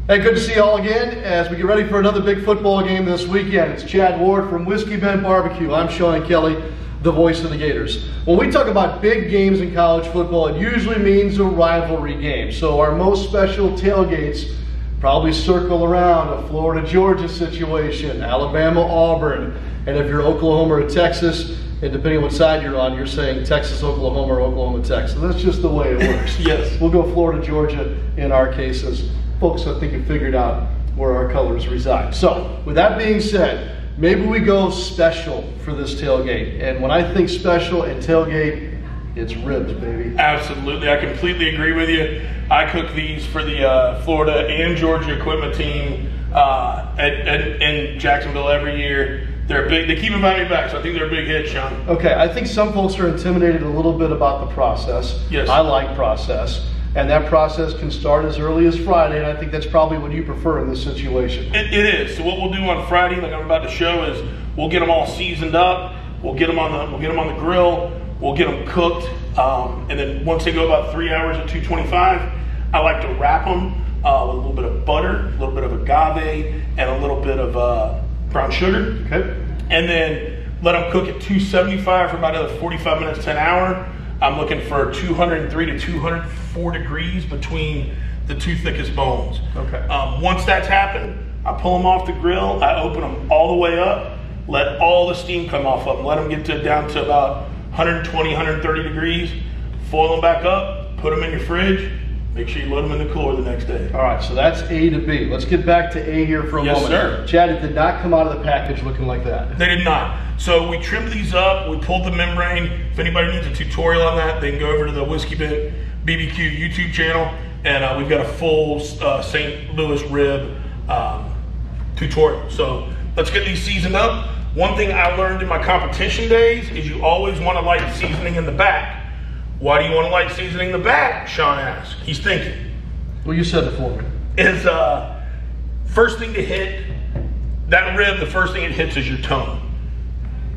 Hey, good to see you all again as we get ready for another big football game this weekend. It's Chad Ward from Whiskey Bend Barbecue. I'm Sean Kelley, the voice of the Gators. When we talk about big games in college football, it usually means a rivalry game. So our most special tailgates probably circle around a Florida-Georgia situation, Alabama-Auburn, and if you're Oklahoma or Texas, and depending on what side you're on, you're saying Texas-Oklahoma or Oklahoma-Texas. That's just the way it works. Yes. We'll go Florida-Georgia in our cases. Folks, I think, have figured out where our colors reside. So, with that being said, maybe we go special for this tailgate. And when I think special and tailgate, it's ribs, baby. Absolutely. I completely agree with you. I cook these for the Florida and Georgia equipment team in Jacksonville every year. They're big. They keep inviting me back, so I think they're a big hit, Sean. Okay, I think some folks are intimidated a little bit about the process. Yes. I like process. And that process can start as early as Friday, and I think that's probably what you prefer in this situation. It is. So what we'll do on Friday, like I'm about to show, is we'll get them all seasoned up. We'll get them on the grill. We'll get them cooked, and then once they go about 3 hours at 225, I like to wrap them with a little bit of butter, a little bit of agave, and a little bit of brown sugar. Okay. And then let them cook at 275 for about another 45 minutes to an hour. I'm looking for 203 to 204 degrees between the two thickest bones. Okay. Once that's happened, I pull them off the grill. I open them all the way up, let all the steam come off of them, let them get down to about 120, 130 degrees, foil them back up, put them in your fridge, make sure you load them in the cooler the next day. All right, so that's A to B. Let's get back to A here for a moment. Yes, sir. Chad, it did not come out of the package looking like that. They did not. So we trimmed these up, we pulled the membrane. If anybody needs a tutorial on that, they can go over to the Whiskey Bent BBQ YouTube channel, and we've got a full St. Louis rib tutorial. So let's get these seasoned up. One thing I learned in my competition days is you always want to light seasoning in the back. Why do you want to light seasoning in the back? Sean asked. He's thinking. Well, you said it for me. Is first thing to hit, that rib, the first thing it hits is your tongue.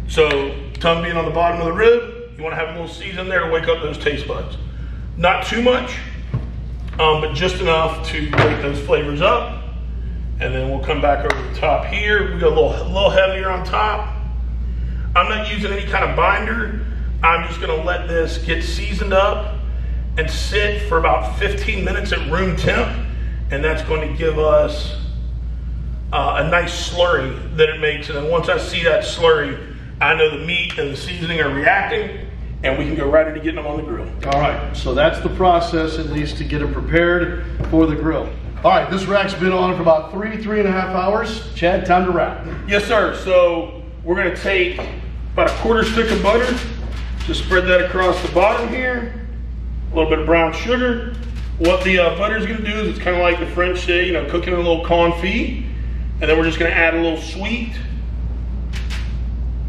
So tongue being on the bottom of the rib, you want to have a little season there to wake up those taste buds. Not too much, but just enough to wake those flavors up. And then we'll come back over the top here. We go a little heavier on top. I'm not using any kind of binder. I'm just gonna let this get seasoned up and sit for about 15 minutes at room temp. And that's going to give us a nice slurry that it makes. And then once I see that slurry, I know the meat and the seasoning are reacting, and we can go right into getting them on the grill. All right, so that's the process, at least, to get them prepared for the grill. All right, this rack's been on for about three and a half hours. Chad, time to wrap. Yes, sir. So we're gonna take about a quarter stick of butter, just spread that across the bottom here, a little bit of brown sugar. What the butter's gonna do is it's kind of like the French say, you know, cooking a little confit, and then we're just gonna add a little sweet.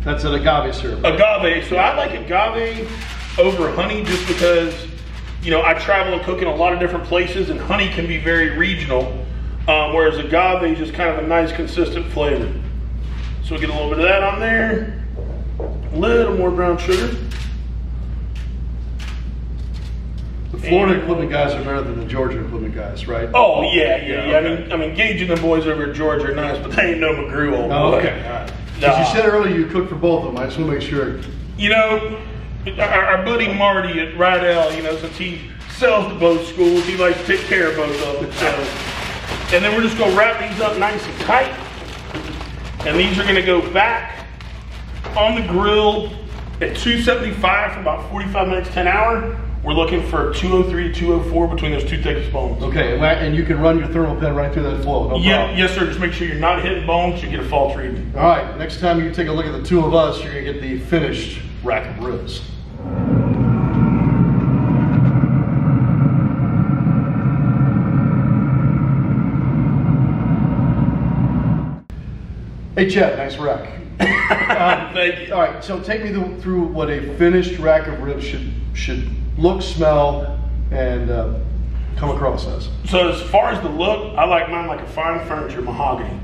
That's an agave syrup. Agave. So I like agave over honey just because, you know, I travel and cook in a lot of different places, and honey can be very regional, whereas agave is just kind of a nice consistent flavor. So we get a little bit of that on there, a little more brown sugar. The Florida equipment guys are better than the Georgia equipment guys, right? Oh yeah. Okay. I mean, Gage and the boys over at Georgia are nice, but they ain't no McGrew old boy. Okay, all right. Because you said earlier you cooked for both of them. I just want to make sure. You know, our buddy Marty at Rydell, you know, since he sells to both schools, he likes to take care of both of them. So, and then we're just going to wrap these up nice and tight. And these are going to go back on the grill at 275 for about 45 minutes to an hour. We're looking for 203 to 204 between those two thickest bones. Okay, and you can run your thermal pen right through that flow. No problem. Yes, sir. Just make sure you're not hitting bones. You get a false reading. All right. Next time you take a look at the two of us, you're gonna get the finished rack of ribs. Hey, Chad. Nice rack. Thank you. All right. So take me through what a finished rack of ribs should look, smell, and come across as. So as far as the look, I like mine like a fine furniture mahogany.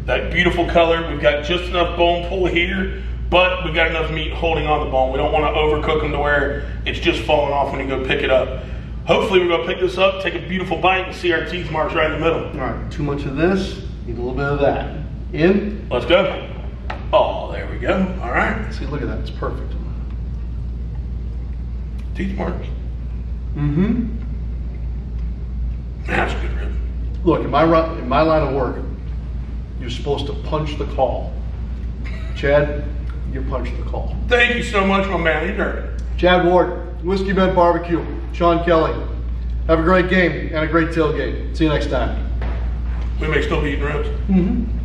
That beautiful color. We've got just enough bone pull here, but we've got enough meat holding on the bone. We don't want to overcook them to where it's just falling off when you go pick it up. Hopefully we're gonna pick this up, take a beautiful bite, and see our teeth marks right in the middle. All right, too much of this, need a little bit of that. In. Let's go. Oh, there we go. All right. See, look at that, it's perfect. Teeth marks. Mm-hmm. That's a good rib. Look, in my line of work, you're supposed to punch the call. Chad, you punch the call. Thank you so much, my man. You nerd. Chad Ward, Whiskey Bent Barbecue, Sean Kelley. Have a great game and a great tailgate. See you next time. We may still be eating ribs. Mm-hmm.